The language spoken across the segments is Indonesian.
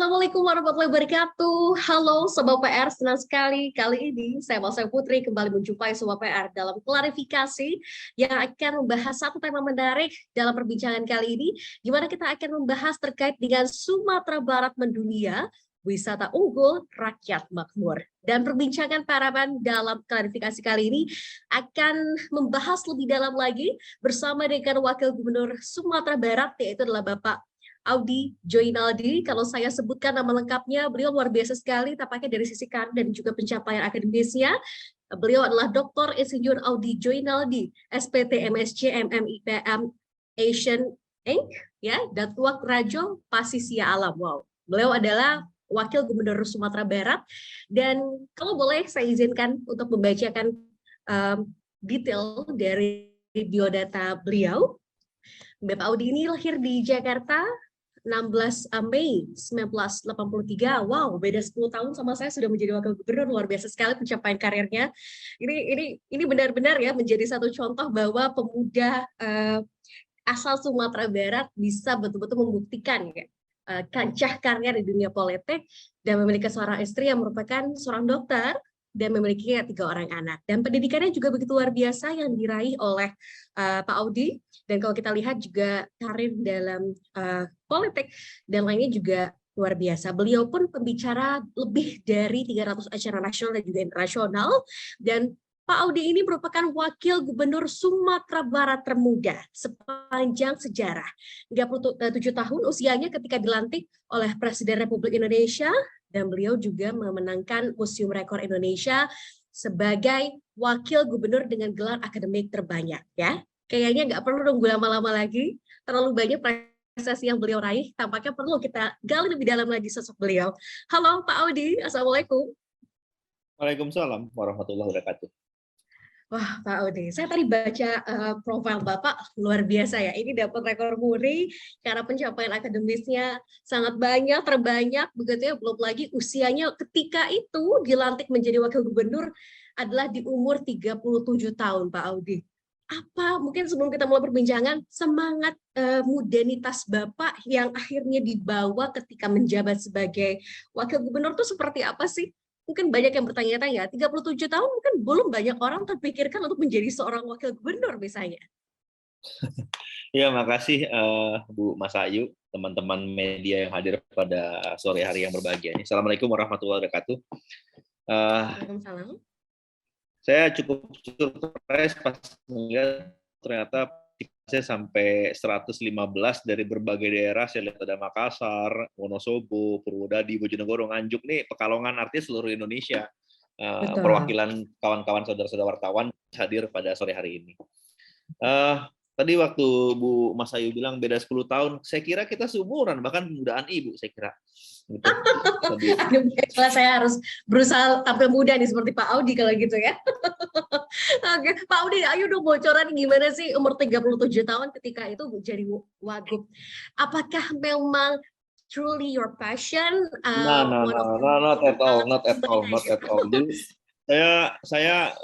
Assalamualaikum warahmatullahi wabarakatuh. Halo Sobat PR, senang sekali kali ini saya Malsa Putri kembali menjumpai Sobat PR dalam klarifikasi yang akan membahas satu tema menarik dalam perbincangan kali ini, di mana kita akan membahas terkait dengan Sumatera Barat mendunia, wisata unggul, rakyat makmur. Dan perbincangan parapan dalam klarifikasi kali ini akan membahas lebih dalam lagi bersama dengan Wakil Gubernur Sumatera Barat, yaitu adalah Bapak Audy Joinaldi. Kalau saya sebutkan nama lengkapnya, beliau luar biasa sekali, tampaknya dari sisi karir dan juga pencapaian akademisnya. Beliau adalah Dr. Insinyur Audy Joinaldi, SPT MSc MMIPM Asian Inc. Ya, Datua Rajo Pasisia Alam. Wow, beliau adalah Wakil Gubernur Sumatera Barat. Dan kalau boleh saya izinkan untuk membacakan detail dari biodata beliau. Bapak Audy ini lahir di Jakarta 16 Mei 1983. Wow, beda 10 tahun sama saya sudah menjadi wakil gubernur. Luar biasa sekali pencapaian karirnya. Ini benar-benar ya menjadi satu contoh bahwa pemuda asal Sumatera Barat bisa betul-betul membuktikan ya kancah karir di dunia politik dan memiliki seorang istri yang merupakan seorang dokter dan memiliki 3 orang anak. Dan pendidikannya juga begitu luar biasa yang diraih oleh Pak Audy. Dan kalau kita lihat juga karir dalam politik dan lainnya juga luar biasa. Beliau pun pembicara lebih dari 300 acara nasional dan juga internasional. Dan Pak Audy ini merupakan Wakil Gubernur Sumatera Barat termuda sepanjang sejarah. 37 tahun usianya ketika dilantik oleh Presiden Republik Indonesia, dan beliau juga memenangkan Museum Rekor Indonesia sebagai Wakil Gubernur dengan gelar akademik terbanyak. Ya, kayaknya nggak perlu nunggu lama-lama lagi, terlalu banyak prestasi yang beliau raih, tampaknya perlu kita gali lebih dalam lagi sosok beliau. Halo Pak Audy, Assalamualaikum. Waalaikumsalam warahmatullahi wabarakatuh. Wah, Pak Audy, saya tadi baca profil Bapak, luar biasa ya. Ini dapat rekor muri karena pencapaian akademisnya sangat banyak, terbanyak, begitu ya. Belum lagi usianya ketika itu dilantik menjadi wakil gubernur adalah di umur 37 tahun, Pak Audy. Apa, mungkin sebelum kita mulai perbincangan, semangat modernitas Bapak yang akhirnya dibawa ketika menjabat sebagai wakil gubernur itu seperti apa sih? Mungkin banyak yang bertanya-tanya, 37 tahun mungkin belum banyak orang terpikirkan untuk menjadi seorang wakil gubernur misalnya. Ya, makasih Bu Mas Ayu, teman-teman media yang hadir pada sore hari yang berbahagia ini. Assalamualaikum warahmatullahi wabarakatuh. Waalaikumsalam. Saya cukup surprise pas melihat ternyata saya sampai 115 dari berbagai daerah. Saya lihat ada Makassar, Wonosobo, Purwodadi, Bojonegoro, Nganjuk, nih Pekalongan, artinya seluruh Indonesia. Perwakilan kawan-kawan saudara-saudara wartawan hadir pada sore hari ini. Tadi waktu Bu Mas Ayu bilang beda 10 tahun, saya kira kita seumuran, bahkan pemudaan Ibu, saya kira. Gitu. Kalau saya harus berusaha tampil muda nih seperti Pak Audy kalau gitu ya. Oke, Pak Audy, ayo dong bocoran gimana sih umur 37 tahun ketika itu menjadi wagub. Apakah memang truly your passion? Not at all. Jadi saya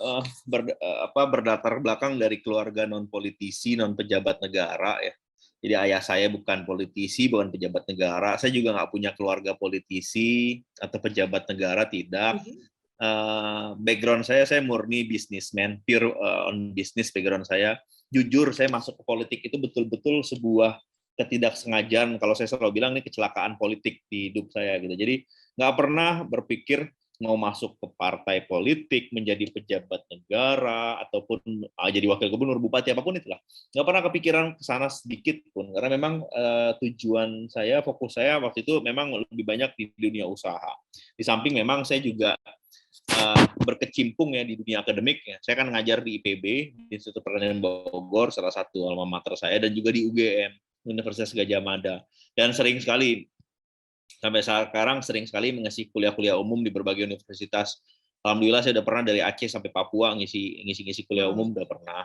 berlatar belakang dari keluarga non politisi, non pejabat negara ya. Jadi ayah saya bukan politisi, bukan pejabat negara. Saya juga nggak punya keluarga politisi atau pejabat negara, tidak. Background saya murni businessman, pure on business background saya. Jujur, saya masuk ke politik itu betul-betul sebuah ketidaksengajaan. Kalau saya selalu bilang ini kecelakaan politik di hidup saya gitu. Jadi nggak pernah berpikir mau masuk ke partai politik, menjadi pejabat negara, ataupun jadi wakil gubernur, bupati, apapun itulah. Nggak pernah kepikiran ke sana sedikit pun, karena memang tujuan saya, fokus saya waktu itu memang lebih banyak di dunia usaha. Di samping memang saya juga berkecimpung ya di dunia akademik. Ya. Saya kan ngajar di IPB, di Institut Pertanian Bogor, salah satu alma mater saya, dan juga di UGM, Universitas Gadjah Mada. Dan sering sekali, sampai sekarang sering sekali mengisi kuliah-kuliah umum di berbagai universitas. Alhamdulillah saya udah pernah dari Aceh sampai Papua ngisi kuliah umum, udah pernah.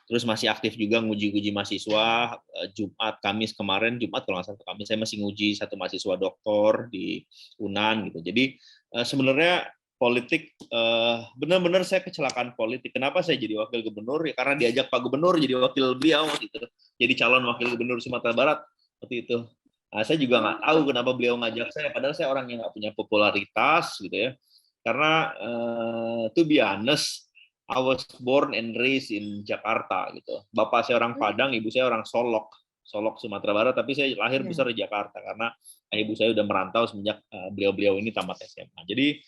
Terus masih aktif juga nguji mahasiswa. Jumat, Kamis kemarin, Jumat kalau nggak salah Kamis, saya masih nguji satu mahasiswa doktor di UNAN gitu. Jadi sebenarnya politik benar-benar saya kecelakaan politik. Kenapa saya jadi wakil gubernur? Ya karena diajak Pak Gubernur jadi wakil beliau gitu. Jadi calon wakil gubernur Sumatera Barat waktu itu. Nah, saya juga nggak tahu kenapa beliau ngajak saya, padahal saya orang yang nggak punya popularitas gitu ya. Karena to be honest, I was born and raised in Jakarta gitu. Bapak saya orang Padang, ibu saya orang Solok, Sumatera Barat. Tapi saya lahir besar di Jakarta karena ibu saya udah merantau semenjak beliau-beliau ini tamat SMA. Jadi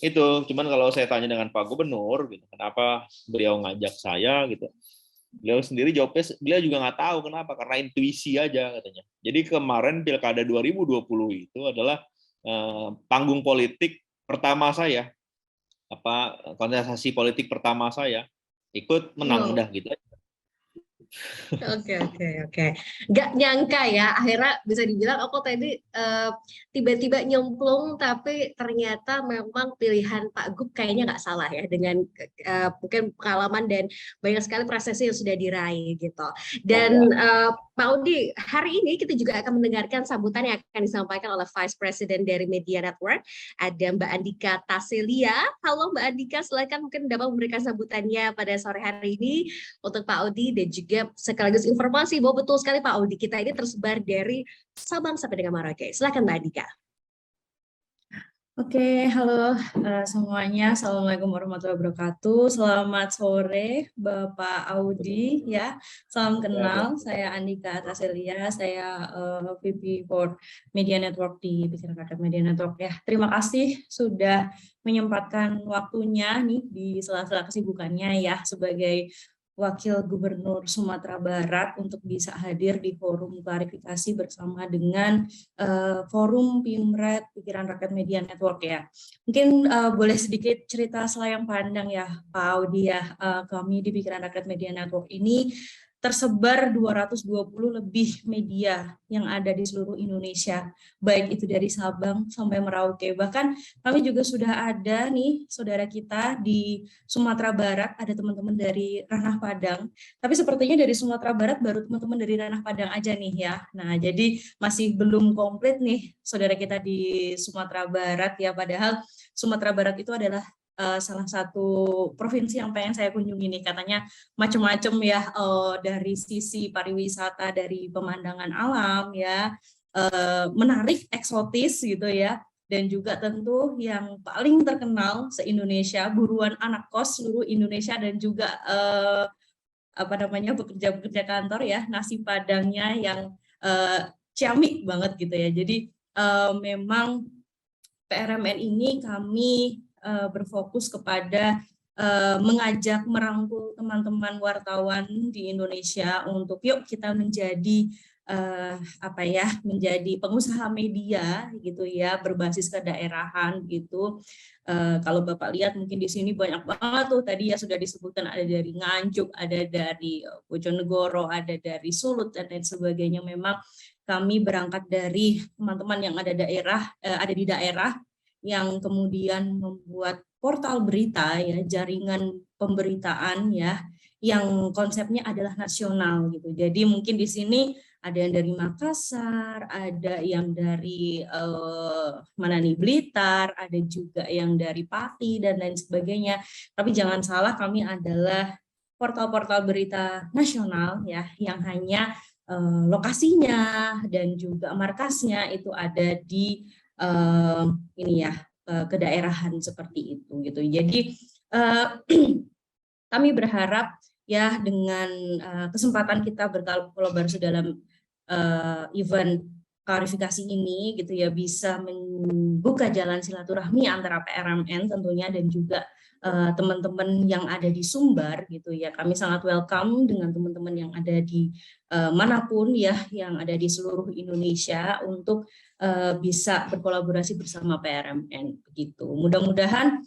itu, cuman kalau saya tanya dengan Pak Gubernur, gitu, kenapa beliau ngajak saya gitu, beliau sendiri jawabnya, beliau juga nggak tahu kenapa, karena intuisi aja katanya. Jadi kemarin Pilkada 2020 itu adalah panggung politik pertama saya, kontestasi politik pertama saya, ikut menang udah gitu. Oke. Nggak nyangka ya, akhirnya bisa dibilang aku tadi tiba-tiba nyemplung, tapi ternyata memang pilihan Pak Gub kayaknya nggak salah ya, dengan mungkin pengalaman dan banyak sekali prestasi yang sudah diraih gitu. Dan Pak Audi, hari ini kita juga akan mendengarkan sambutan yang akan disampaikan oleh Vice President dari Media Network, ada Mbak Andika Taselia. Halo Mbak Andika, silakan mungkin dapat memberikan sambutannya pada sore hari ini untuk Pak Audi, dan juga sekaligus informasi bahwa betul sekali Pak Audi, kita ini tersebar dari Sabang sampai dengan Merauke. Silakan Mbak Andika. Oke, halo semuanya. Assalamualaikum warahmatullahi wabarakatuh. Selamat sore Bapak Audi ya. Salam kenal. Saya Andika Taselia. Saya VP for Media Network di Pikiran Rakyat Media Network ya. Terima kasih sudah menyempatkan waktunya nih di sela-sela kesibukannya ya sebagai Wakil Gubernur Sumatera Barat untuk bisa hadir di forum klarifikasi bersama dengan forum Pimret Pikiran Rakyat Media Network ya. Mungkin boleh sedikit cerita selayang pandang ya Pak Audi ya. Kami di Pikiran Rakyat Media Network ini tersebar 220 lebih media yang ada di seluruh Indonesia, baik itu dari Sabang sampai Merauke. Bahkan kami juga sudah ada nih saudara kita di Sumatera Barat, ada teman-teman dari Ranah Padang, tapi sepertinya dari Sumatera Barat baru teman-teman dari Ranah Padang aja nih ya. Nah, jadi masih belum komplit nih saudara kita di Sumatera Barat ya, padahal Sumatera Barat itu adalah salah satu provinsi yang pengen saya kunjungi nih, katanya macam-macam ya, dari sisi pariwisata, dari pemandangan alam ya, menarik, eksotis gitu ya, dan juga tentu yang paling terkenal se-Indonesia, buruan anak kos seluruh Indonesia, dan juga pekerja-pekerja kantor ya, nasi padangnya yang ciamik banget gitu ya. Jadi memang PRMN ini kami berfokus kepada mengajak, merangkul teman-teman wartawan di Indonesia untuk yuk kita menjadi menjadi pengusaha media gitu ya, berbasis kedaerahan gitu. Kalau Bapak lihat mungkin di sini banyak banget tuh, tadi ya sudah disebutkan, ada dari Nganjuk, ada dari Bojonegoro, ada dari Sulut dan lain sebagainya. Memang kami berangkat dari teman-teman yang ada di daerah yang kemudian membuat portal berita ya, jaringan pemberitaan ya, yang konsepnya adalah nasional gitu. Jadi mungkin di sini ada yang dari Makassar, ada yang dari Blitar, ada juga yang dari Pati dan lain sebagainya. Tapi jangan salah, kami adalah portal-portal berita nasional ya, yang hanya lokasinya dan juga markasnya itu ada di kedaerahan seperti itu gitu. Jadi kami berharap ya dengan kesempatan kita berkolaborasi dalam event klarifikasi ini gitu ya, bisa membuka jalan silaturahmi antara PRMN tentunya dan juga teman-teman yang ada di Sumbar gitu ya. Kami sangat welcome dengan teman-teman yang ada di manapun ya, yang ada di seluruh Indonesia untuk bisa berkolaborasi bersama PRMN begitu. Mudah-mudahan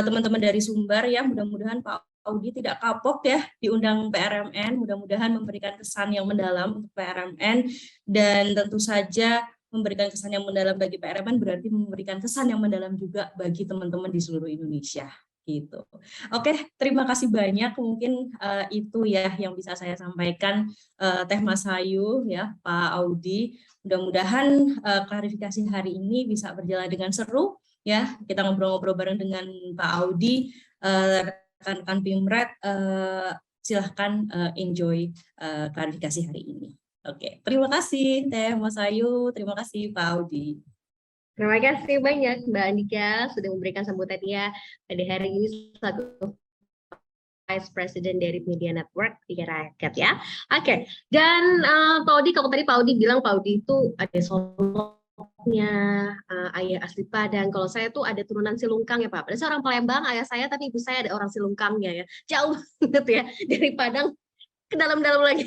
teman-teman dari Sumbar ya, mudah-mudahan Pak Audi tidak kapok ya diundang PRMN, mudah-mudahan memberikan kesan yang mendalam untuk PRMN, dan tentu saja memberikan kesan yang mendalam bagi PRMN berarti memberikan kesan yang mendalam juga bagi teman-teman di seluruh Indonesia gitu. Oke, terima kasih banyak. Mungkin itu ya yang bisa saya sampaikan, Teh Mas Ayu ya, Pak Audi. Mudah-mudahan klarifikasi hari ini bisa berjalan dengan seru ya. Kita ngobrol-ngobrol bareng dengan Pak Audi. Rekan-rekan Pimret, silahkan enjoy klarifikasi hari ini. Oke, terima kasih Teh Mas Ayu, terima kasih Pak Audi. Terima kasih banyak Mbak Andika sudah memberikan sambutannya pada hari ini selaku Vice President dari Media Network Tiga Rakyat ya. Oke, dan Pak Audi, kalau tadi Pak Audi bilang Pak Audi itu ada sosoknya ayah asli Padang. Kalau saya tuh ada turunan Silungkang ya Pak. Padahal saya orang Palembang, ayah saya, tapi ibu saya ada orang Silungkangnya ya. Jauh banget ya dari Padang ke dalam-dalam lagi.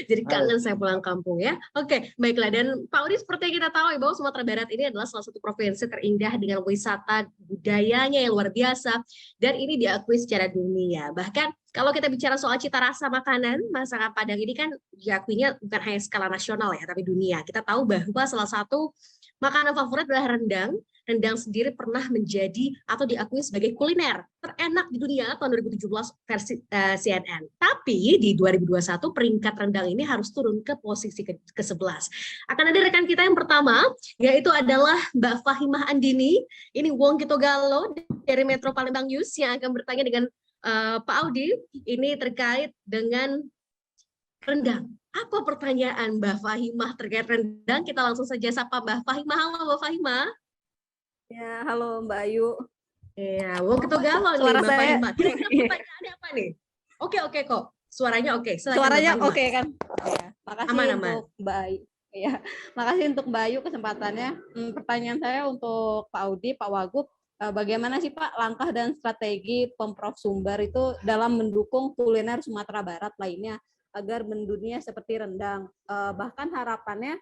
Jadi kangen saya pulang kampung ya. Oke, baiklah. Dan Pak Udi, seperti yang kita tahu ya, bahwa Sumatera Barat ini adalah salah satu provinsi terindah dengan wisata budayanya yang luar biasa. Dan ini diakui secara dunia. Bahkan kalau kita bicara soal cita rasa makanan, masakan Padang ini kan diakuinya bukan hanya skala nasional ya, tapi dunia. Kita tahu bahwa salah satu makanan favorit adalah rendang. Rendang sendiri pernah menjadi atau diakui sebagai kuliner terenak di dunia tahun 2017 versi CNN. Tapi di 2021 peringkat rendang ini harus turun ke posisi ke-11. Akan ada rekan kita yang pertama, yaitu adalah Mbak Fahimah Andini. Ini Wong Kitogalo dari Metro Palembang News yang akan bertanya dengan Pak Audi. Ini terkait dengan rendang. Apa pertanyaan Mbak Fahimah terkait rendang? Kita langsung saja sapa Mbak Fahimah. Halo Mbak Fahimah. Ya, halo Mbak Ayu. Iya, Wong Kitogalo nih Suara Mbak saya. Fahimah. Kira-kira pertanyaannya apa nih? Oke kok. Suaranya oke. Silakan, Suaranya Mbak Fahimah. oke kan? Ya, makasih Aman. untuk Mbak Ayu. Ya, makasih untuk Mbak Ayu kesempatannya. Pertanyaan saya untuk Pak Audi, Pak Wagub, bagaimana sih Pak langkah dan strategi Pemprov Sumbar itu dalam mendukung kuliner Sumatera Barat lainnya agar mendunia seperti rendang? Bahkan harapannya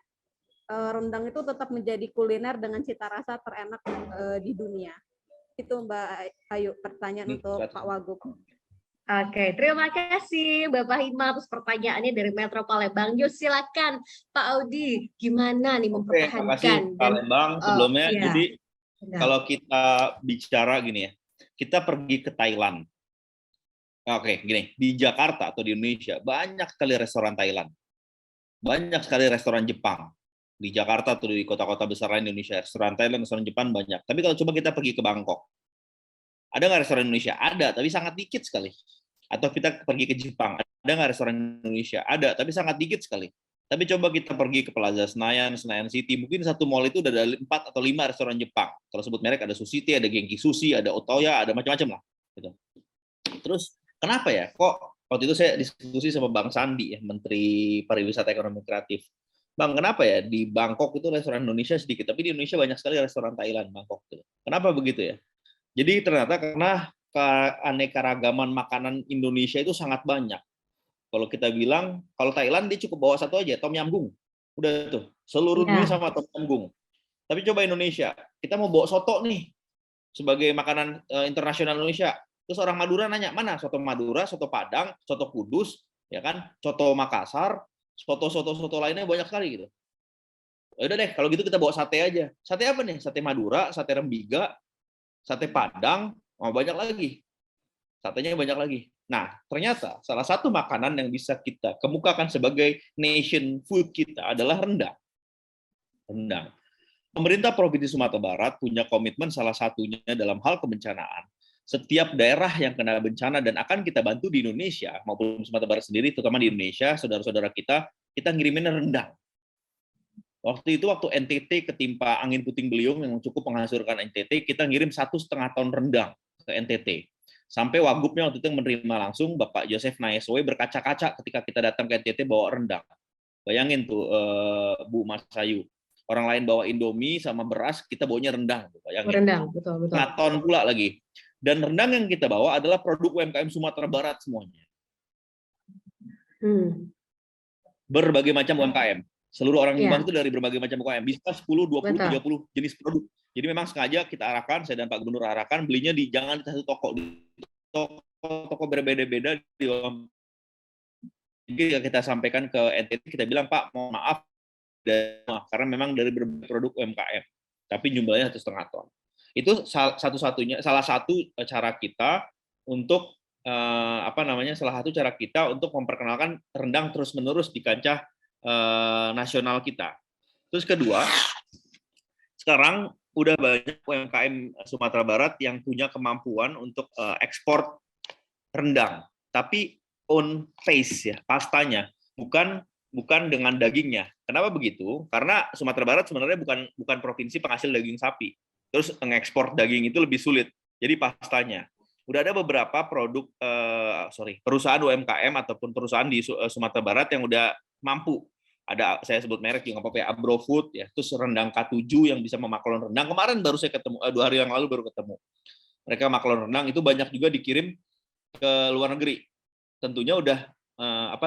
rendang itu tetap menjadi kuliner dengan cita rasa terenak di dunia. Itu Mbak Ayu, pertanyaan untuk Pak Wagub. Oke, terima kasih Mbak Fahimah atas pertanyaannya dari Metro Palembang. Yuk silakan Pak Audi, gimana nih mempertahankan? Terima kasih Palembang sebelumnya. Iya. Jadi kalau kita bicara gini ya, kita pergi ke Thailand. Oke, gini, di Jakarta atau di Indonesia banyak sekali restoran Thailand. Banyak sekali restoran Jepang. Di Jakarta atau di kota-kota besar lain di Indonesia, restoran Thailand, restoran Jepang banyak. Tapi kalau coba kita pergi ke Bangkok, ada nggak restoran Indonesia? Ada, tapi sangat dikit sekali. Atau kita pergi ke Jepang, ada nggak restoran Indonesia? Ada, tapi sangat dikit sekali. Tapi coba kita pergi ke Plaza Senayan, Senayan City, mungkin satu mall itu udah ada 4 atau 5 restoran Jepang. Kalau sebut merek, ada Sushite, ada Genki Sushi, ada Otoya, ada macam-macam lah. Gitu. Terus kenapa ya? Kok waktu itu saya diskusi sama Bang Sandi, ya, Menteri Pariwisata Ekonomi Kreatif. Bang, kenapa ya di Bangkok itu restoran Indonesia sedikit, tapi di Indonesia banyak sekali restoran Thailand, Bangkok. Kenapa begitu ya? Jadi ternyata karena keanekaragaman makanan Indonesia itu sangat banyak. Kalau kita bilang, kalau Thailand dia cukup bawa satu aja, Tom Yam Goong. Udah tuh, seluruh dunia sama Tom Yam Goong. Tapi coba Indonesia, kita mau bawa soto nih sebagai makanan internasional Indonesia. Terus orang Madura nanya, mana soto Madura, soto Padang, soto Kudus, ya kan, soto Makassar, soto lainnya banyak sekali gitu. Udah deh, kalau gitu kita bawa sate aja. Sate apa nih? Sate Madura, sate Rembiga, sate Padang, banyak lagi. Satenya banyak lagi. Nah, ternyata salah satu makanan yang bisa kita kemukakan sebagai nation food kita adalah rendang. Rendang. Pemerintah Provinsi Sumatera Barat punya komitmen salah satunya dalam hal kebencanaan. Setiap daerah yang kena bencana dan akan kita bantu di Indonesia maupun Sumatera Barat sendiri, terutama di Indonesia, saudara-saudara kita ngirimin rendang. Waktu NTT ketimpa angin puting beliung yang cukup menghancurkan NTT, kita ngirim 1,5 ton rendang ke NTT. Sampai Wagubnya waktu itu menerima langsung, Bapak Joseph Naeswe berkaca-kaca ketika kita datang ke NTT bawa rendang. Bayangin tuh Bu Mas Ayu, orang lain bawa Indomie sama beras, kita bawanya rendang. Bayangin. Rendang, betul. 1 ton pula lagi. Dan rendang yang kita bawa adalah produk UMKM Sumatera Barat semuanya. Berbagai macam UMKM. Seluruh orang di Bang itu dari berbagai macam UMKM. Bisa 10, 20, 30 jenis produk. Jadi memang sengaja kita arahkan, saya dan Pak Gubernur arahkan, belinya jangan di satu toko. Di toko berbeda-beda. Jadi kita sampaikan ke NTT, kita bilang, Pak, mohon maaf, karena memang dari berbagai produk UMKM. Tapi jumlahnya 1,5 ton. Itu salah satu cara kita untuk salah satu cara kita untuk memperkenalkan rendang terus-menerus di kancah nasional kita. Terus kedua, sekarang udah banyak UMKM Sumatera Barat yang punya kemampuan untuk ekspor rendang, tapi on pace ya, pastanya, bukan bukan dengan dagingnya. Kenapa begitu? Karena Sumatera Barat sebenarnya bukan provinsi penghasil daging sapi. Terus mengekspor daging itu lebih sulit. Jadi pastanya. Udah ada beberapa perusahaan UMKM ataupun perusahaan di Sumatera Barat yang udah mampu. Ada, saya sebut merek juga nggak apa-apa ya, Abrofood ya, terus rendang K7 yang bisa memaklon rendang. Kemarin baru saya ketemu, 2 hari yang lalu baru ketemu. Mereka maklon rendang itu banyak juga dikirim ke luar negeri. Tentunya udah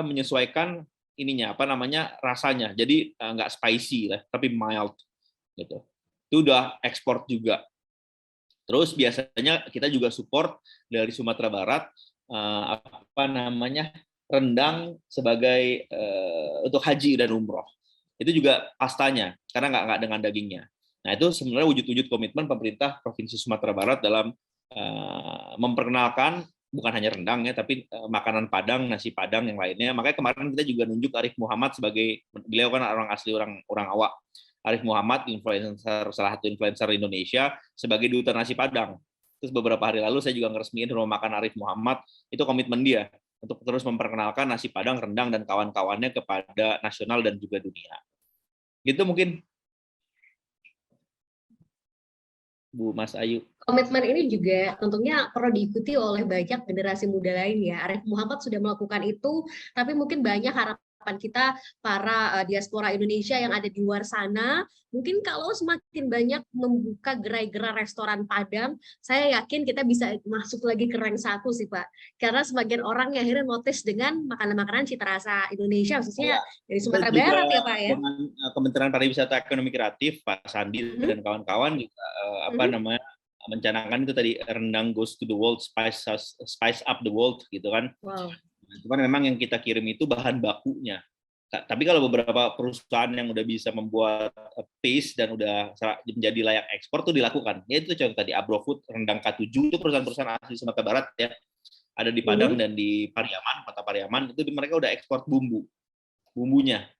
menyesuaikan ininya rasanya. Jadi nggak spicy lah, tapi mild gitu. Itu udah ekspor juga. Terus biasanya kita juga support dari Sumatera Barat rendang sebagai untuk haji dan umroh. Itu juga pastanya karena nggak dengan dagingnya. Nah, itu sebenarnya wujud-wujud komitmen pemerintah Provinsi Sumatera Barat dalam memperkenalkan bukan hanya rendang ya, tapi makanan Padang, nasi Padang yang lainnya. Makanya kemarin kita juga nunjuk Arif Muhammad sebagai, beliau kan orang asli orang Awak. Arif Muhammad, salah satu influencer Indonesia, sebagai duta nasi Padang. Terus beberapa hari lalu saya juga ngeresmiin rumah makan Arif Muhammad, itu komitmen dia untuk terus memperkenalkan nasi Padang, rendang, dan kawan-kawannya kepada nasional dan juga dunia. Gitu mungkin, Bu Mas Ayu. Komitmen ini juga tentunya perlu diikuti oleh banyak generasi muda lain ya. Arif Muhammad sudah melakukan itu, tapi mungkin banyak harapan kita para diaspora Indonesia yang ada di luar sana. Mungkin kalau semakin banyak membuka gerai-gerai restoran Padang, saya yakin kita bisa masuk lagi ke rank 1 sih Pak. Karena sebagian orang yang akhirnya notice dengan makanan-makanan cita rasa Indonesia, khususnya dari Sumatera Barat ya Pak ya. Dengan Kementerian Pariwisata Ekonomi Kreatif, Pak Sandi dan kawan-kawan juga mencanangkan itu tadi, rendang goes to the world, spice up the world gitu kan. Wow. Cuman memang yang kita kirim itu bahan bakunya. Tapi kalau beberapa perusahaan yang udah bisa membuat paste dan udah menjadi layak ekspor tuh dilakukan. Ya itu contoh tadi Abrofood, rendang K7 itu perusahaan-perusahaan asli Sumatera Barat ya. Ada di Padang dan di Pariaman, Kota Pariaman, itu mereka udah ekspor bumbunya.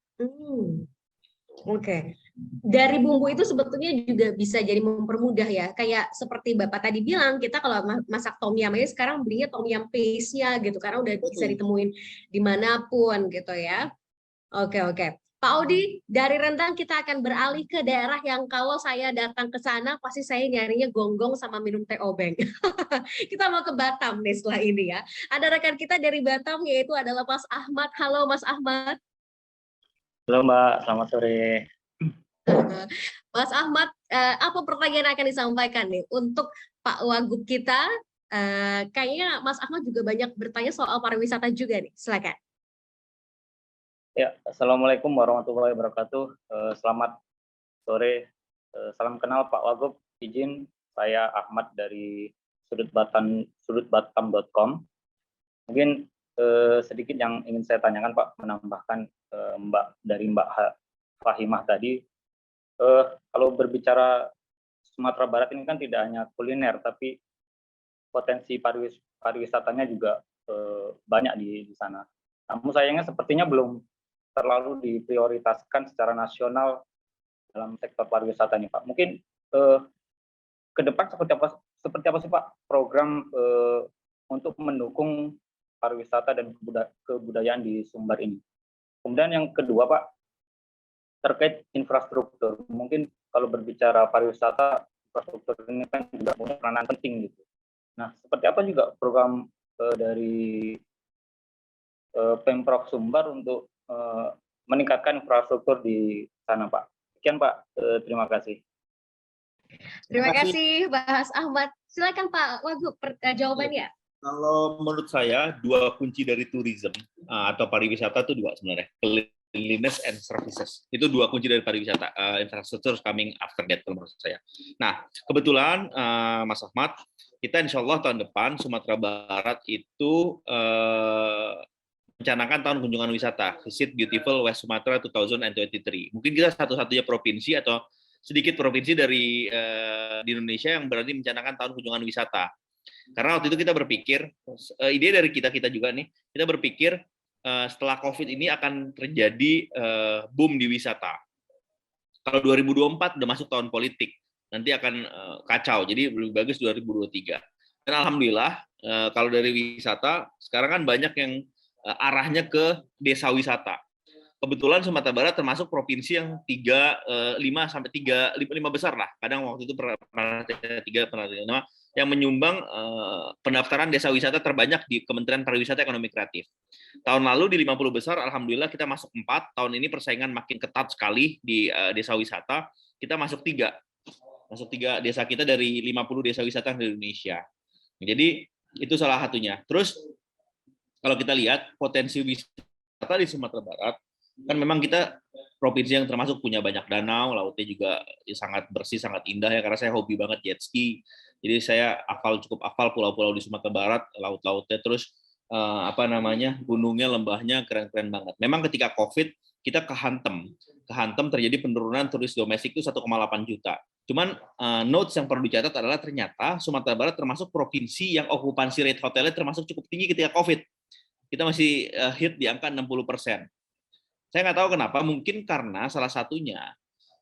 Oke. Dari bumbu itu sebetulnya juga bisa jadi mempermudah ya. Kayak seperti Bapak tadi bilang, kita kalau masak tom yum aja sekarang belinya tom yum paste-nya gitu, karena udah bisa ditemuin dimanapun gitu ya. Oke. Pak Audi, dari rendang kita akan beralih ke daerah yang kalau saya datang ke sana pasti saya nyarinya gonggong sama minum teh obeng. Kita mau ke Batam nih setelah ini ya. Ada rekan kita dari Batam yaitu adalah Mas Ahmad. Halo Mas Ahmad. Halo Mbak, selamat sore. Mas Ahmad, apa pertanyaan yang akan disampaikan nih untuk Pak Wagub kita? Kayaknya Mas Ahmad juga banyak bertanya soal pariwisata juga nih. Silakan. Ya, Assalamualaikum warahmatullahi wabarakatuh. Selamat sore. Salam kenal Pak Wagub. Izin, saya Ahmad dari sudutbatam.com. Mungkin sedikit yang ingin saya tanyakan Pak, menambahkan Mbak Fahimah tadi. Kalau berbicara Sumatera Barat ini kan tidak hanya kuliner, tapi potensi pariwisatanya juga banyak di sana. Namun sayangnya sepertinya belum terlalu diprioritaskan secara nasional dalam sektor pariwisata nih Pak. Mungkin ke depan seperti apa sih Pak program untuk mendukung pariwisata dan kebudayaan di Sumbar ini. Kemudian yang kedua Pak, terkait infrastruktur. Mungkin kalau berbicara pariwisata, infrastruktur ini kan juga punya peranan penting gitu. Nah, seperti apa juga program dari Pemprov Sumbar untuk meningkatkan infrastruktur di sana Pak. Sekian Pak, terima kasih. Terima kasih Mas Ahmad. Silakan Pak Wagub jawabannya. Kalau menurut saya 2 kunci dari tourism atau pariwisata itu 2 sebenarnya. Cleanliness and services. Itu 2 kunci dari pariwisata. Infrastruktur coming after that menurut saya. Nah, kebetulan Mas Ahmad, kita insya Allah tahun depan Sumatera Barat itu mencanangkan tahun kunjungan wisata, Visit Beautiful West Sumatra 2023. Mungkin kita satu-satunya provinsi atau sedikit provinsi di Indonesia yang berarti mencanangkan tahun kunjungan wisata. Karena waktu itu kita berpikir, ide dari kita juga nih, kita berpikir setelah COVID ini akan terjadi boom di wisata. Kalau 2024 udah masuk tahun politik, nanti akan kacau, jadi lebih bagus 2023. Dan alhamdulillah, kalau dari wisata, sekarang kan banyak yang arahnya ke desa wisata. kebetulan Sumatera Barat termasuk provinsi yang 5 besar lah. Kadang waktu itu pernah 3 pernah 5 yang menyumbang pendaftaran desa wisata terbanyak di Kementerian Pariwisata Ekonomi Kreatif. Tahun lalu di 50 besar, alhamdulillah kita masuk 4. Tahun ini persaingan makin ketat sekali di desa wisata. Kita masuk 3 desa kita dari 50 desa wisata di Indonesia. Jadi itu salah satunya. Terus kalau kita lihat potensi wisata di Sumatera Barat, kan memang kita provinsi yang termasuk punya banyak danau, lautnya juga sangat bersih, sangat indah ya, karena saya hobi banget jet ski. Jadi saya cukup hafal pulau-pulau di Sumatera Barat, laut-lautnya, terus gunungnya, lembahnya keren-keren banget. Memang ketika COVID kita kehantem terjadi penurunan turis domestik itu 1,8 juta. Cuman notes yang perlu dicatat adalah ternyata Sumatera Barat termasuk provinsi yang okupansi rate hotelnya termasuk cukup tinggi ketika COVID. Kita masih hit di angka 60%. Saya nggak tahu kenapa, mungkin karena salah satunya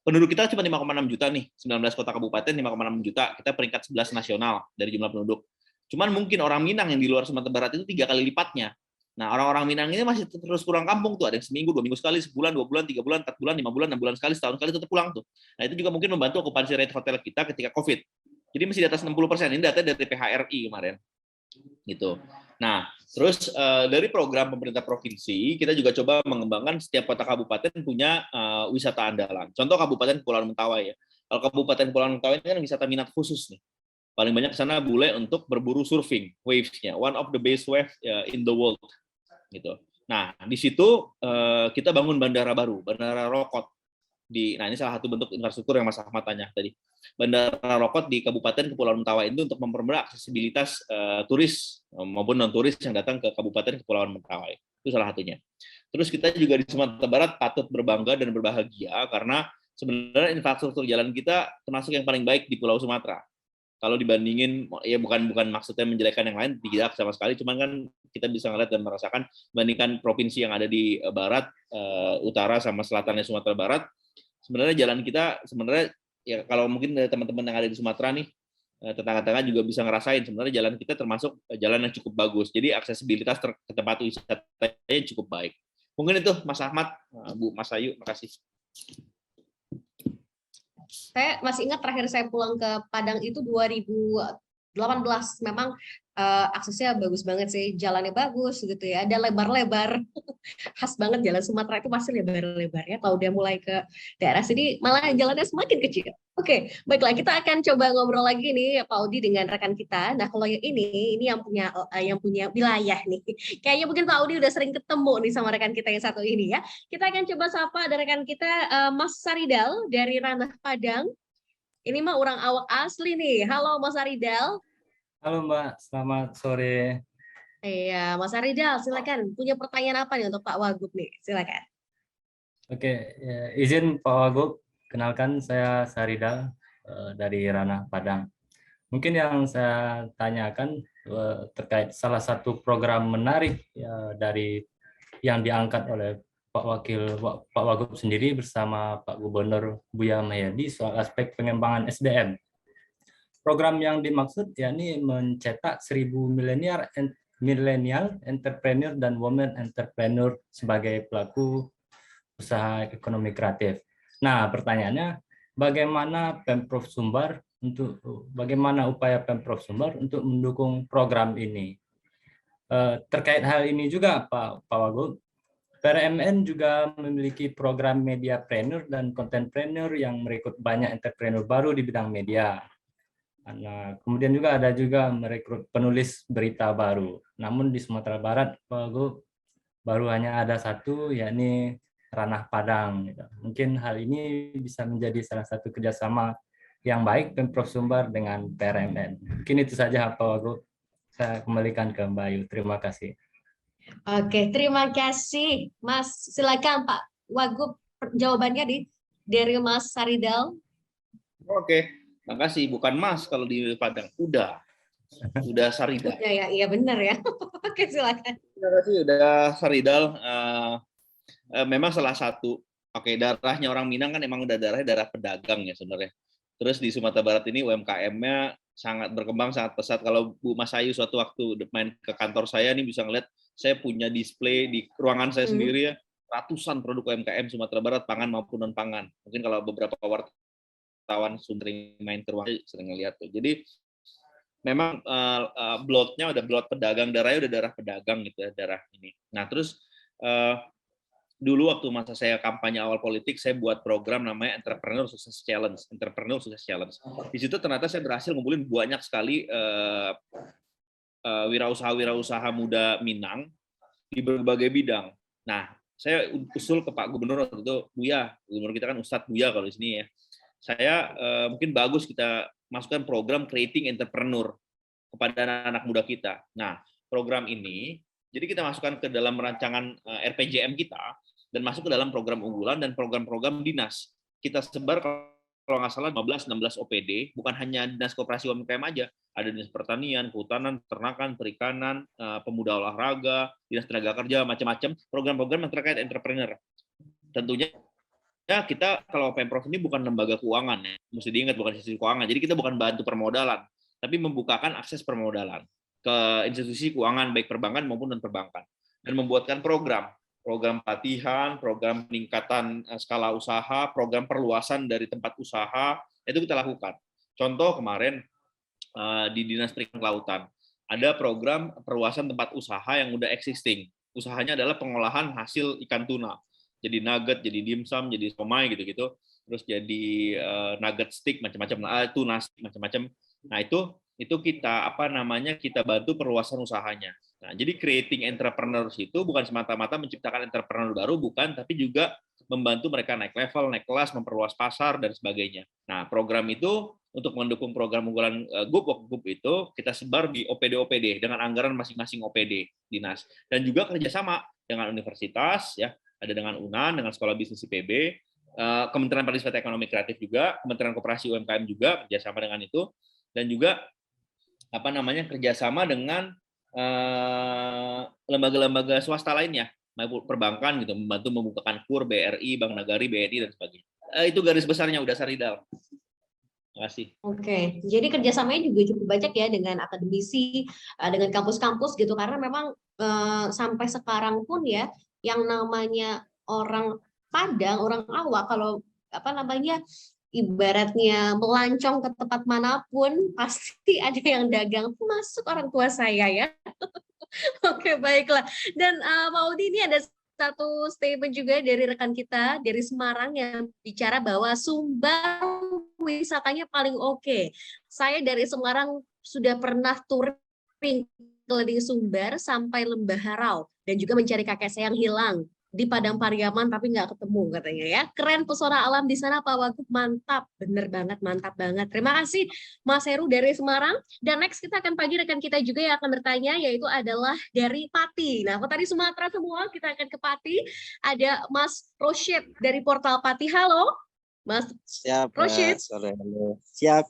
penduduk kita cuma 5,6 juta nih, 19 kota kabupaten 5,6 juta, kita peringkat 11 nasional dari jumlah penduduk. Cuman mungkin orang Minang yang di luar Sumatera Barat itu 3 kali lipatnya. Nah, orang-orang Minang ini masih terus pulang kampung tuh, ada yang seminggu, 2 minggu sekali, sebulan, 2 bulan, 3 bulan, 4 bulan, 5 bulan, 6 bulan sekali, setahun sekali tetap pulang tuh. Nah, itu juga mungkin membantu okupansi rate hotel kita ketika COVID. Jadi masih di atas 60%. Ini data dari PHRI kemarin. Gitu. Nah, terus dari program pemerintah provinsi, kita juga coba mengembangkan setiap kota kabupaten punya wisata andalan. Contoh Kabupaten Kepulauan Mentawai ya. Kalau Kabupaten Kepulauan Mentawai ini kan wisata minat khusus nih. Paling banyak ke sana bule untuk berburu surfing, waves-nya. One of the best wave in the world. Gitu. Nah, di situ kita bangun bandara baru, Bandara Rokot. Nah, ini salah satu bentuk infrastruktur yang Mas Ahmad tanya tadi. Bandara Rokot di Kabupaten Kepulauan Mentawai itu untuk mempermudah aksesibilitas turis maupun non-turis yang datang ke Kabupaten Kepulauan Mentawai. Itu salah satunya. Terus kita juga di Sumatera Barat patut berbangga dan berbahagia karena sebenarnya infrastruktur jalan kita termasuk yang paling baik di Pulau Sumatera. Kalau dibandingin, ya bukan maksudnya menjelekkan yang lain, tidak sama sekali, cuman kan kita bisa ngeliat dan merasakan bandingkan provinsi yang ada di barat, utara sama selatannya Sumatera Barat, sebenarnya jalan kita sebenarnya ya kalau mungkin teman-teman yang ada di Sumatera nih, tetangga-tetangga juga bisa ngerasain sebenarnya jalan kita termasuk jalan yang cukup bagus. Jadi aksesibilitas ke tempat wisatanya cukup baik. Mungkin itu Mas Ahmad, Bu Mas Ayu, makasih. Saya masih ingat terakhir saya pulang ke Padang itu 2018. Memang aksesnya bagus banget sih, jalannya bagus gitu ya, ada lebar-lebar. Khas banget jalan Sumatera itu pasti lebar-lebar ya. Kalau udah mulai ke daerah sini malah jalannya semakin kecil. Oke, baiklah kita akan coba ngobrol lagi nih Pak Audi dengan rekan kita. Nah, kalau yang ini yang punya wilayah nih. Kayaknya mungkin Pak Audi udah sering ketemu nih sama rekan kita yang satu ini ya. Kita akan coba sapa ada rekan kita Mas Saridal dari Ranah Padang. Ini mah orang awak asli nih. Halo Mas Saridal. Halo Mbak, selamat sore. Iya, Mas Saridal, silakan. Punya pertanyaan apa nih untuk Pak Wagub nih? Silakan. Oke, ya, izin Pak Wagub, kenalkan saya Saridal dari Ranah Padang. Mungkin yang saya tanyakan terkait salah satu program menarik ya, dari yang diangkat oleh Pak Wagub sendiri bersama Pak Gubernur Buya Mayadi soal aspek pengembangan SDM. Program yang dimaksud yakni mencetak 1.000 milenial entrepreneur dan women entrepreneur sebagai pelaku usaha ekonomi kreatif. Nah, pertanyaannya bagaimana upaya Pemprov Sumbar untuk mendukung program ini? Terkait hal ini juga Pak Wagub, PRMN juga memiliki program mediapreneur dan contentpreneur yang merekrut banyak entrepreneur baru di bidang media. Nah, kemudian juga ada merekrut penulis berita baru. Namun di Sumatera Barat, Pak Wagub, baru hanya ada satu, yakni Ranah Padang. Mungkin hal ini bisa menjadi salah satu kerjasama yang baik Pemprov Sumbar dengan PRMN. Mungkin itu saja Pak Wagub. Saya kembalikan ke Mbak Ayu. Terima kasih. Oke, terima kasih Mas. Silakan Pak Wagub jawabannya dari Mas Saridal. Oke. Makasih, bukan Mas kalau di Padang. Udah Saridal. Ya, iya benar ya. Oke, silakan. Terima kasih udah Saridal. Memang salah satu, daerahnya orang Minang kan emang udah daerah pedagang ya sebenarnya. Terus di Sumatera Barat ini UMKM-nya sangat berkembang, sangat pesat. Kalau Bu Mas Ayu suatu waktu main ke kantor saya nih bisa ngeliat, saya punya display di ruangan saya sendiri ya. ratusan produk UMKM Sumatera Barat, pangan maupun non pangan. Mungkin kalau beberapa wartawan sering main ke ruang sering ngeliat tuh. Jadi memang blotnya udah blot pedagang, darahnya udah darah pedagang gitu ya, darah ini. Nah terus dulu waktu masa saya kampanye awal politik, saya buat program namanya Entrepreneur Success Challenge. Entrepreneur Success Challenge. Di situ ternyata saya berhasil ngumpulin banyak sekali wirausaha muda Minang di berbagai bidang. Nah, saya usul ke Pak Gubernur waktu itu, Buya, Gubernur kita kan Ustadz Buya kalau di sini ya. Saya mungkin bagus kita masukkan program Creating Entrepreneur kepada anak-anak muda kita. Nah, program ini, jadi kita masukkan ke dalam rancangan RPJM kita, dan masuk ke dalam program unggulan dan program-program dinas. Kita sebar kalau nggak salah 15-16 OPD, bukan hanya dinas koperasi UMKM aja, ada dinas pertanian, kehutanan, peternakan, perikanan, pemuda olahraga, dinas tenaga kerja, macam-macam program-program yang terkait entrepreneur. Tentunya ya kita kalau Pemprov ini bukan lembaga keuangan ya, mesti diingat bukan institusi keuangan. Jadi kita bukan bantu permodalan, tapi membukakan akses permodalan ke institusi keuangan baik perbankan maupun non perbankan, dan membuatkan program pelatihan, program peningkatan skala usaha, program perluasan dari tempat usaha, itu kita lakukan. Contoh kemarin di Dinas Perikanan Kelautan ada program perluasan tempat usaha yang udah existing. Usahanya adalah pengolahan hasil ikan tuna. Jadi nugget, jadi dimsum, jadi somai gitu-gitu, terus jadi nugget stick macam-macam, tuna stick macam-macam. Nah itu kita kita bantu perluasan usahanya. Nah jadi creating entrepreneurs itu bukan semata-mata menciptakan entrepreneur baru, bukan, tapi juga membantu mereka naik level, naik kelas, memperluas pasar dan sebagainya. Nah program itu untuk mendukung program unggulan GUP itu kita sebar di OPD-OPD dengan anggaran masing-masing OPD dinas, dan juga kerjasama dengan universitas ya. Ada dengan UNAN, dengan Sekolah Bisnis IPB, Kementerian Pariwisata Ekonomi Kreatif juga, Kementerian Koperasi UMKM juga kerjasama dengan itu, dan juga kerjasama dengan lembaga-lembaga swasta lainnya, perbankan gitu, membantu membukakan KUR, BRI, Bank Nagari, BNI dan sebagainya. Itu garis besarnya udah Saridal. Terima kasih. Oke, jadi kerjasamanya juga cukup banyak ya dengan akademisi, dengan kampus-kampus gitu, karena memang sampai sekarang pun ya, yang namanya orang Padang, orang awak, kalau ibaratnya melancong ke tempat manapun, pasti ada yang dagang, masuk orang tua saya ya. Oke, baiklah. Dan Pak Udi, ini ada satu statement juga dari rekan kita dari Semarang yang bicara bahwa Sumbar wisatanya paling oke. Saya dari Semarang sudah pernah touring keliling Sumbar sampai Lembah Harau dan juga mencari kakek saya yang hilang di Padang Pariaman tapi nggak ketemu katanya ya. Keren pesona alam di sana Pak Wagub, mantap, bener banget, mantap banget. Terima kasih Mas Heru dari Semarang. Dan next kita akan panggil rekan kita juga yang akan bertanya, yaitu adalah dari Pati. Nah, kalau tadi Sumatera semua, kita akan ke Pati. Ada Mas Rosyid dari Portal Pati. Halo, Mas. Siap, Rosyid. Halo. Siap.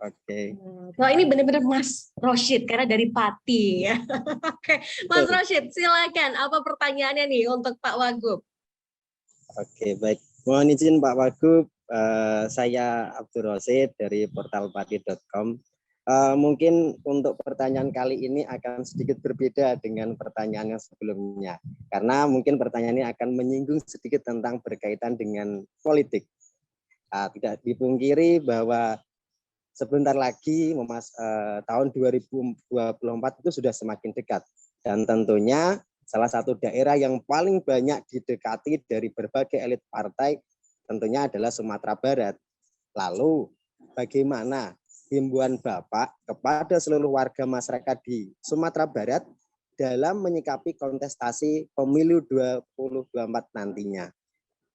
Oke. Wah, ini benar-benar Mas Rosyid karena dari Pati ya. Oke, Mas Rosyid, silakan. Apa pertanyaannya nih untuk Pak Wagub? Oke, baik. Mohon izin Pak Wagub, saya Abdul Rosyid dari portalpati.com. Mungkin untuk pertanyaan kali ini akan sedikit berbeda dengan pertanyaan yang sebelumnya, karena mungkin pertanyaan ini akan menyinggung sedikit tentang berkaitan dengan politik. Tidak dipungkiri bahwa sebentar lagi tahun 2024 itu sudah semakin dekat, dan tentunya salah satu daerah yang paling banyak didekati dari berbagai elit partai tentunya adalah Sumatera Barat. Lalu bagaimana himbauan Bapak kepada seluruh warga masyarakat di Sumatera Barat dalam menyikapi kontestasi pemilu 2024 nantinya?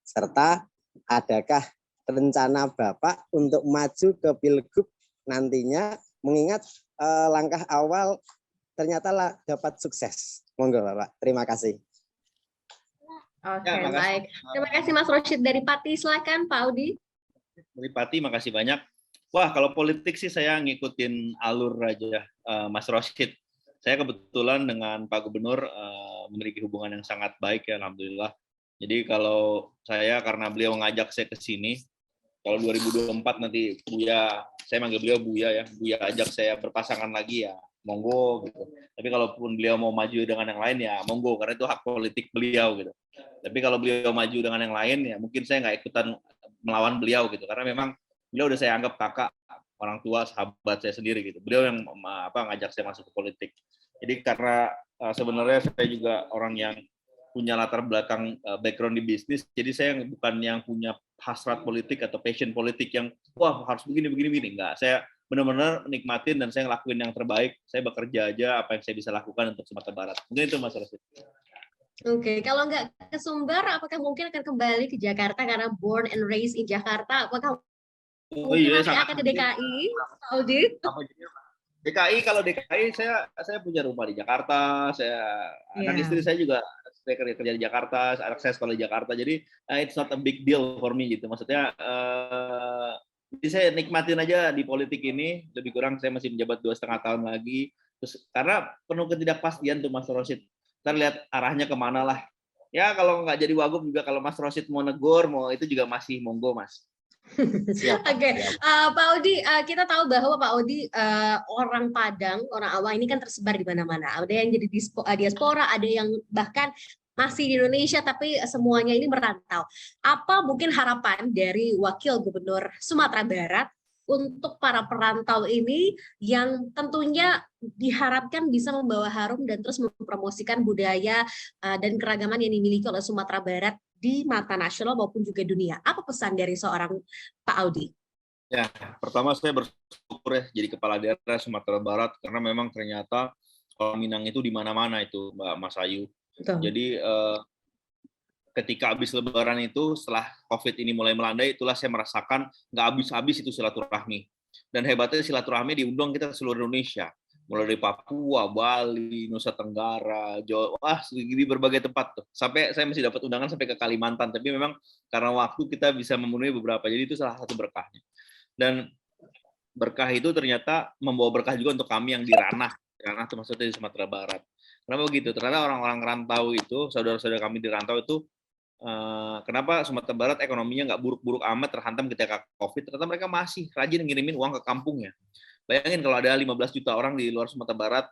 Serta adakah rencana Bapak untuk maju ke Pilgub nantinya, mengingat langkah awal ternyata dapat sukses? Monggo Bapak, terima kasih. Oke, baik. Terima kasih Mas Rosyid dari Pati. Silakan Pak Audi. Dari Pati, makasih banyak. Wah, kalau politik sih saya ngikutin alur aja Mas Rosyid. Saya kebetulan dengan Pak Gubernur memiliki hubungan yang sangat baik ya, alhamdulillah. Jadi kalau saya, karena beliau ngajak saya ke sini, kalau 2024 nanti Buya, saya manggil beliau Buya ya, Buya ajak saya berpasangan lagi ya, monggo gitu. Tapi kalaupun beliau mau maju dengan yang lain ya monggo, karena itu hak politik beliau gitu. Tapi kalau beliau maju dengan yang lain ya mungkin saya nggak ikutan melawan beliau gitu, karena memang beliau udah saya anggap kakak, orang tua, sahabat saya sendiri gitu. Beliau yang ngajak saya masuk ke politik. Jadi karena sebenarnya saya juga orang yang punya latar belakang background di bisnis, jadi saya bukan yang punya hasrat politik atau passion politik yang wah harus begini enggak. Saya benar-benar nikmatin dan saya ngelakuin yang terbaik. Saya bekerja aja apa yang saya bisa lakukan untuk Sumatera Barat. Mungkin itu Mas Rosid. Oke, kalau nggak ke Sumber, apakah mungkin akan kembali ke Jakarta karena born and raised in Jakarta? Apakah mungkin nanti akan ke DKI, Pak Audi? DKI, kalau DKI saya punya rumah di Jakarta, anak istri saya juga saya kerja di Jakarta, anak saya sekolah di Jakarta, jadi it's not a big deal for me gitu. Maksudnya jadi saya nikmatin aja di politik ini, lebih kurang saya masih menjabat 2,5 tahun lagi. Terus karena penuh ketidakpastian tuh Mas Rosid, kita lihat arahnya kemana lah. Ya kalau nggak jadi wagub juga, kalau Mas Rosid mau negur, mau itu juga masih monggo Mas. Oke, Pak Audi, kita tahu bahwa Pak Audi orang Padang, orang Awang ini kan tersebar di mana-mana. Ada yang jadi diaspora, ada yang bahkan masih di Indonesia, tapi semuanya ini merantau. Apa mungkin harapan dari Wakil Gubernur Sumatera Barat untuk para perantau ini yang tentunya diharapkan bisa membawa harum dan terus mempromosikan budaya dan keragaman yang dimiliki oleh Sumatera Barat di mata nasional maupun juga dunia. Apa pesan dari seorang Pak Audi? Ya, pertama saya bersyukur ya jadi kepala daerah Sumatera Barat, karena memang ternyata orang Minang itu di mana-mana itu, Mbak Mas Ayu. Betul. Jadi ketika habis Lebaran itu, setelah COVID ini mulai melandai, itulah saya merasakan nggak habis-habis itu silaturahmi. Dan hebatnya silaturahmi diundang kita ke seluruh Indonesia. Mulai dari Papua, Bali, Nusa Tenggara, Jawa, di berbagai tempat tuh. Sampai saya masih dapat undangan sampai ke Kalimantan, tapi memang karena waktu kita bisa memenuhi beberapa. Jadi itu salah satu berkahnya. Dan berkah itu ternyata membawa berkah juga untuk kami yang di ranah itu maksudnya di Sumatera Barat. Kenapa begitu? Ternyata orang-orang rantau itu, saudara-saudara kami di rantau itu, kenapa Sumatera Barat ekonominya nggak buruk-buruk amat terhantam ketika COVID, ternyata mereka masih rajin ngirimin uang ke kampungnya. Bayangin kalau ada 15 juta orang di luar Sumatera Barat,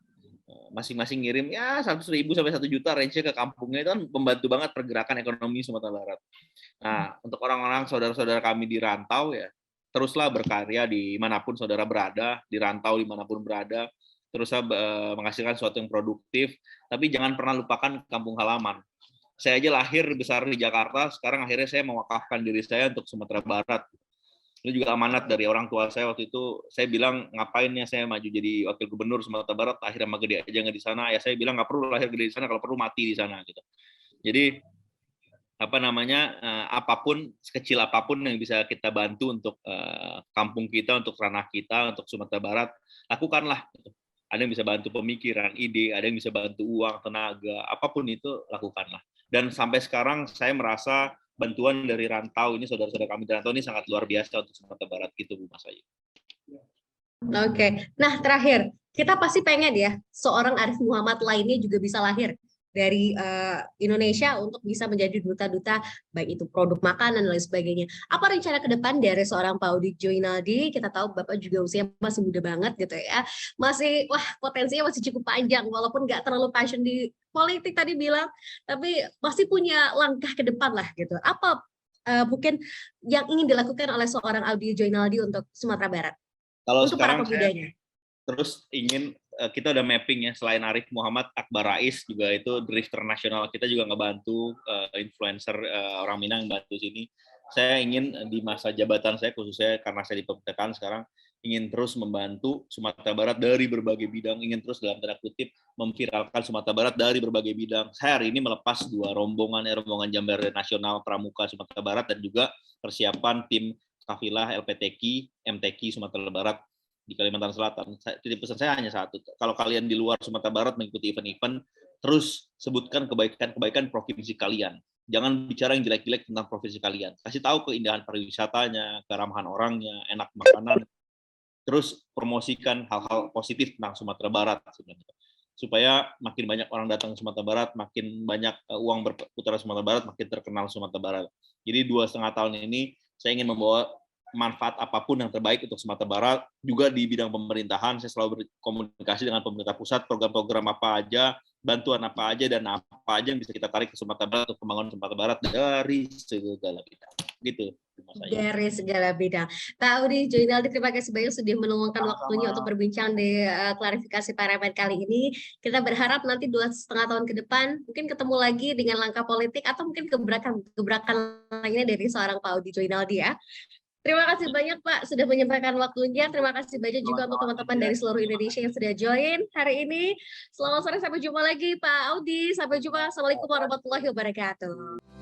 masing-masing ngirim ya 100.000 sampai 1 juta range-nya ke kampungnya, itu kan membantu banget pergerakan ekonomi Sumatera Barat. Nah, untuk orang-orang saudara-saudara kami di rantau ya, teruslah berkarya dimanapun saudara berada, di rantau dimanapun berada, teruslah menghasilkan sesuatu yang produktif, tapi jangan pernah lupakan kampung halaman. Saya aja lahir besar di Jakarta, sekarang akhirnya saya mewakafkan diri saya untuk Sumatera Barat. Itu juga amanat dari orang tua saya waktu itu. Saya bilang, ngapain ya saya maju jadi wakil gubernur Sumatera Barat, akhirnya mah gede aja nggak di sana. Ya saya bilang nggak perlu lahir gede di sana, kalau perlu mati di sana gitu. Jadi apapun, sekecil apapun yang bisa kita bantu untuk kampung kita, untuk ranah kita, untuk Sumatera Barat, lakukanlah. Ada yang bisa bantu pemikiran, ide, ada yang bisa bantu uang, tenaga, apapun itu lakukanlah. Dan sampai sekarang saya merasa bantuan dari rantau ini, saudara-saudara kami di rantau ini sangat luar biasa untuk Sumatera Barat gitu Bu Mas Ayu. Oke, nah terakhir, kita pasti pengen ya seorang Arif Muhammad lainnya juga bisa lahir dari Indonesia untuk bisa menjadi duta-duta baik itu produk makanan dan lain sebagainya. Apa rencana ke depan dari seorang Pak Audi Joinaldi? Kita tahu Bapak juga usia masih muda banget gitu ya. Masih potensinya masih cukup panjang walaupun nggak terlalu passion di politik tadi bilang, tapi masih punya langkah ke depan lah gitu. Apa mungkin yang ingin dilakukan oleh seorang Audi Joinaldi untuk Sumatera Barat? Kalau untuk para sekarang pemudanya. Terus ingin kita udah mapping ya, selain Arif Muhammad, Akbar Rais juga itu drifter nasional kita juga ngebantu, influencer orang Minang bantu sini. Saya ingin di masa jabatan saya, khususnya karena saya di pemerintahan sekarang, ingin terus membantu Sumatera Barat dari berbagai bidang, ingin terus dalam tanda kutip memviralkan Sumatera Barat dari berbagai bidang. Saya hari ini melepas 2 rombongan Jamber Nasional Pramuka Sumatera Barat dan juga persiapan tim kafilah LPTQ, MTQ Sumatera Barat di Kalimantan Selatan. Jadi pesan saya hanya satu, kalau kalian di luar Sumatera Barat mengikuti event-event, terus sebutkan kebaikan-kebaikan provinsi kalian. Jangan bicara yang jelek-jelek tentang provinsi kalian. Kasih tahu keindahan pariwisatanya, keramahan orangnya, enak makanan. Terus promosikan hal-hal positif tentang Sumatera Barat sebenarnya. Supaya makin banyak orang datang ke Sumatera Barat, makin banyak uang berputar Sumatera Barat, makin terkenal Sumatera Barat. Jadi 2,5 tahun ini saya ingin membawa manfaat apapun yang terbaik untuk Sumatera Barat. Juga di bidang pemerintahan, saya selalu berkomunikasi dengan pemerintah pusat, program-program apa aja, bantuan apa aja, dan apa aja yang bisa kita tarik ke Sumatera Barat untuk pembangunan Sumatera Barat dari segala bidang. Gitu. Dari segala bidang. Pak Audi Joinaldi, terima kasih banyak sudah meluangkan waktunya untuk berbincang di klarifikasi PRMN kali ini. Kita berharap nanti 2,5 tahun ke depan mungkin ketemu lagi dengan langkah politik atau mungkin gebrakan lainnya dari seorang Pak Audi Joinaldi ya. Terima kasih banyak Pak sudah menyampaikan waktunya. Terima kasih banyak juga untuk teman-teman dari seluruh Indonesia yang sudah join hari ini. Selamat sore, sampai jumpa lagi Pak Audi. Sampai jumpa. Assalamualaikum warahmatullahi wabarakatuh.